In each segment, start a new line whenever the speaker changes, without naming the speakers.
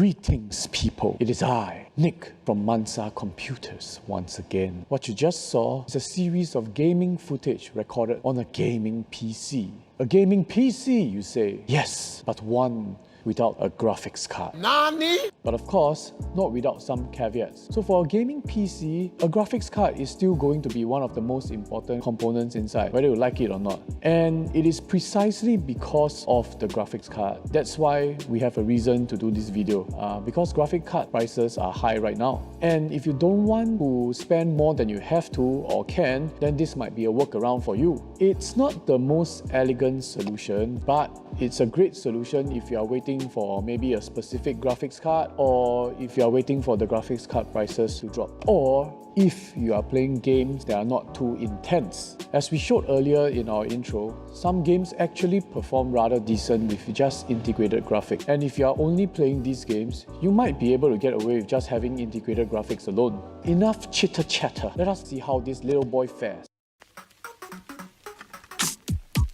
Greetings people, it is I, Nick from Mansa Computers once again. What you just saw is a series of gaming footage recorded on a gaming PC. A gaming PC, you say? Yes, but one without a graphics card.
Nani?
But of course, not without some caveats. So for a gaming PC, a graphics card is still going to be one of the most important components inside, whether you like it or not. And it is precisely because of the graphics card. That's why we have a reason to do this video, because graphic card prices are high right now. And if you don't want to spend more than you have to or can, then this might be a workaround for you. It's not the most elegant solution, but it's a great solution if you are waiting for maybe a specific graphics card, or if you are waiting for the graphics card prices to drop, or if you are playing games that are not too intense. As we showed earlier in our intro, some games actually perform rather decent with just integrated graphics. And if you are only playing these games, you might be able to get away with just having integrated graphics alone. Enough chitter chatter. Let us see how this little boy fares.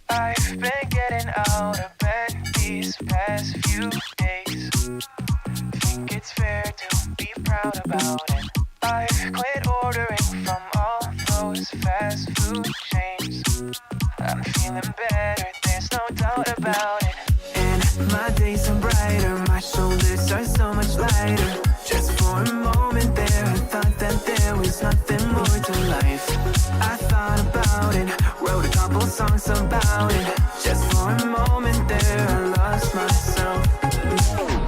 I've been getting out of bed these past few days. Think it's fair to be proud about it. I've quit ordering from all those fast food chains. I'm feeling better, there's no doubt about it. And my days are brighter, my shoulders are so much lighter. Just for a moment there, I thought that there was nothing more to life. I thought about it, wrote a couple songs about it. Just for a moment there, I lost myself.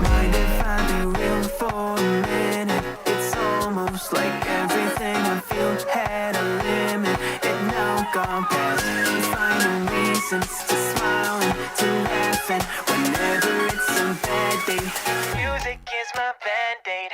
Mind if I be real for a minute? It's almost like everything I feel had a limit. It now gone past. Finding reasons to smile and to laugh, and whenever it's a bad day, music is my band-aid.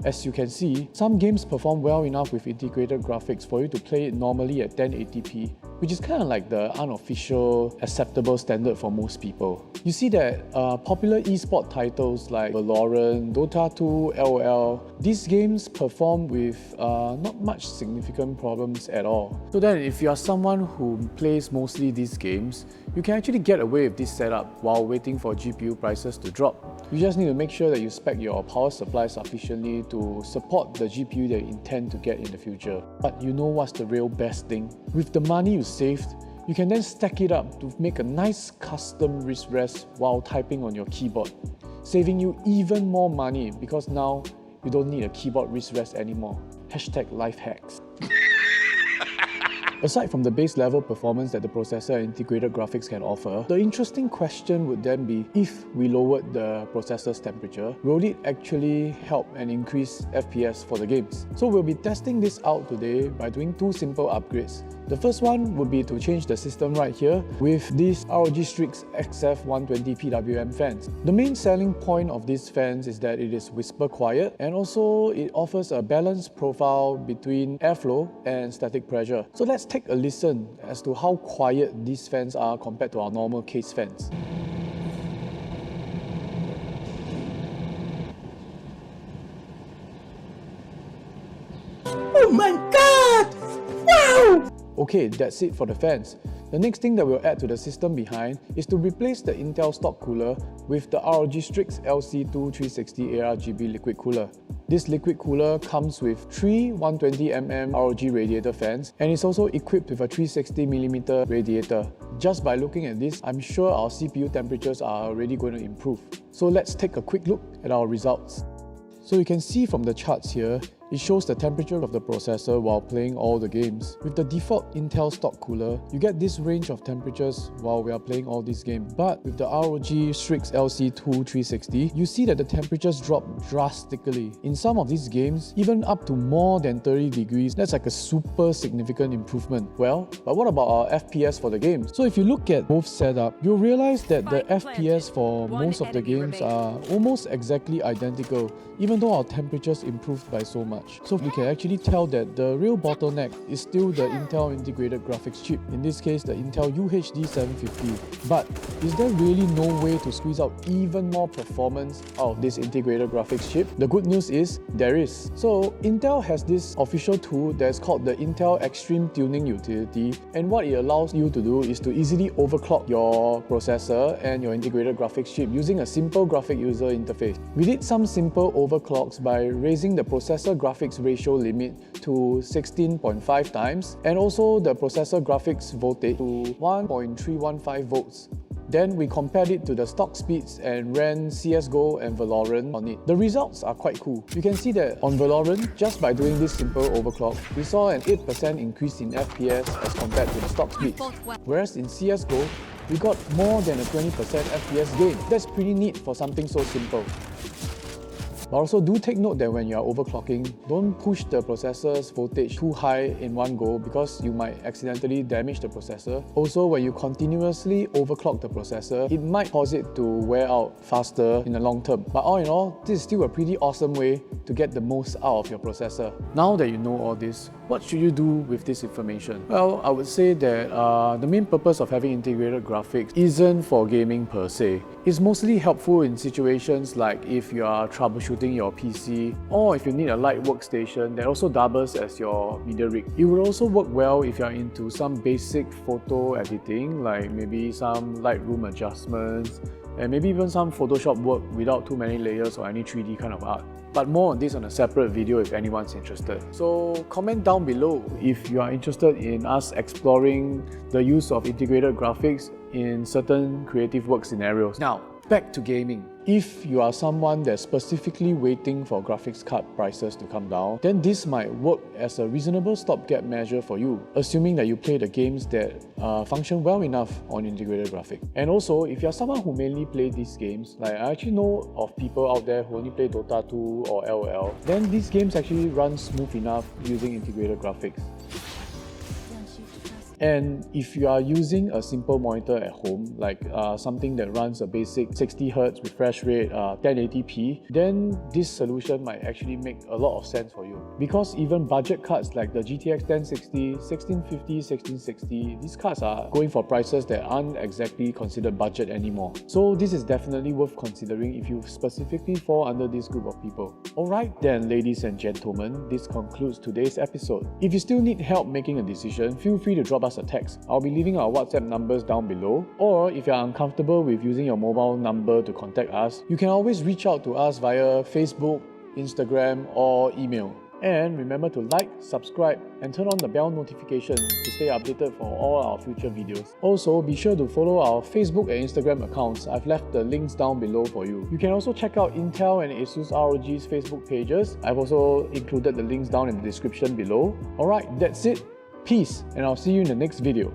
As you can see, some games perform well enough with integrated graphics for you to play it normally at 1080p, which is kind of like the unofficial, acceptable standard for most people. You see that popular esport titles like Valorant, Dota 2, LOL, these games perform with not much significant problems at all. So then if you are someone who plays mostly these games, you can actually get away with this setup while waiting for GPU prices to drop. You just need to make sure that you spec your power supply sufficiently to support the GPU that you intend to get in the future. But you know what's the real best thing? With the money you saved, you can then stack it up to make a nice custom wrist rest while typing on your keyboard, saving you even more money because now you don't need a keyboard wrist rest anymore. #LifeHacks. Aside from the base level performance that the processor and integrated graphics can offer, the interesting question would then be, if we lowered the processor's temperature, will it actually help and increase FPS for the games? So we'll be testing this out today by doing two simple upgrades. The first one would be to change the system right here with these ROG Strix XF120 PWM fans. The main selling point of these fans is that it is whisper quiet, and also it offers a balanced profile between airflow and static pressure. So let's take a listen as to how quiet these fans are compared to our normal case fans.
Oh my god! Wow!
Okay, that's it for the fans. The next thing that we'll add to the system behind is to replace the Intel stock cooler with the ROG Strix LC II 360 ARGB liquid cooler. This liquid cooler comes with 3 120mm ROG radiator fans, and it's also equipped with a 360mm radiator. Just by looking at this, I'm sure our CPU temperatures are already going to improve. So let's take a quick look at our results. So you can see from the charts here, it shows the temperature of the processor while playing all the games. With the default Intel stock cooler, you get this range of temperatures while we are playing all these games. But with the ROG Strix LC II 360, you see that the temperatures drop drastically. In some of these games, even up to more than 30 degrees. That's like a super significant improvement. Well, but what about our FPS for the games? So if you look at both setup, you'll realize that the FPS for most of the games are almost exactly identical, even though our temperatures improved by so much. So we can actually tell that the real bottleneck is still the Intel integrated graphics chip, in this case the Intel UHD 750. But is there really no way to squeeze out even more performance out of this integrated graphics chip? The good news is there is. So Intel has this official tool that's called the Intel Extreme Tuning Utility, and what it allows you to do is to easily overclock your processor and your integrated graphics chip using a simple graphic user interface. We did some simple overclocks by raising the processor graphics ratio limit to 16.5 times and also the processor graphics voltage to 1.315 volts. Then we compared it to the stock speeds and ran CSGO and Valorant on it. The results are quite cool. You can see that on Valorant, just by doing this simple overclock, we saw an 8% increase in FPS as compared to the stock speeds. Whereas in CSGO, we got more than a 20% FPS gain. That's pretty neat for something so simple. But also do take note that when you are overclocking, don't push the processor's voltage too high in one go because you might accidentally damage the processor. Also, when you continuously overclock the processor, it might cause it to wear out faster in the long term. But all in all, this is still a pretty awesome way to get the most out of your processor. Now that you know all this, what should you do with this information? Well, I would say that the main purpose of having integrated graphics isn't for gaming per se. It's mostly helpful in situations like if you are troubleshooting your PC or if you need a light workstation that also doubles as your media rig. It will also work well if you're into some basic photo editing, like maybe some Lightroom adjustments and maybe even some Photoshop work without too many layers or any 3D kind of art. But more on this on a separate video if anyone's interested. So comment down below if you are interested in us exploring the use of integrated graphics in certain creative work scenarios. Now, back to gaming. If you are someone that's specifically waiting for graphics card prices to come down, then this might work as a reasonable stopgap measure for you, assuming that you play the games that function well enough on integrated graphics. And also, if you're someone who mainly play these games, like I actually know of people out there who only play Dota 2 or LOL, then these games actually run smooth enough using integrated graphics. And if you are using a simple monitor at home, like something that runs a basic 60Hz refresh rate, 1080p, then this solution might actually make a lot of sense for you. Because even budget cards like the GTX 1060, 1650, 1660, these cards are going for prices that aren't exactly considered budget anymore. So this is definitely worth considering if you specifically fall under this group of people. Alright then, ladies and gentlemen, this concludes today's episode. If you still need help making a decision, feel free to drop us a text. I'll be leaving our WhatsApp numbers down below, or if you're uncomfortable with using your mobile number to contact us, you can always reach out to us via Facebook, Instagram, or email. And remember to like, subscribe, and turn on the bell notification to stay updated for all our future videos. Also, be sure to follow our Facebook and Instagram accounts. I've left the links down below for you. You can also check out Intel and ASUS ROG's Facebook pages. I've also included the links down in the description below. Alright, that's it. Peace, and I'll see you in the next video.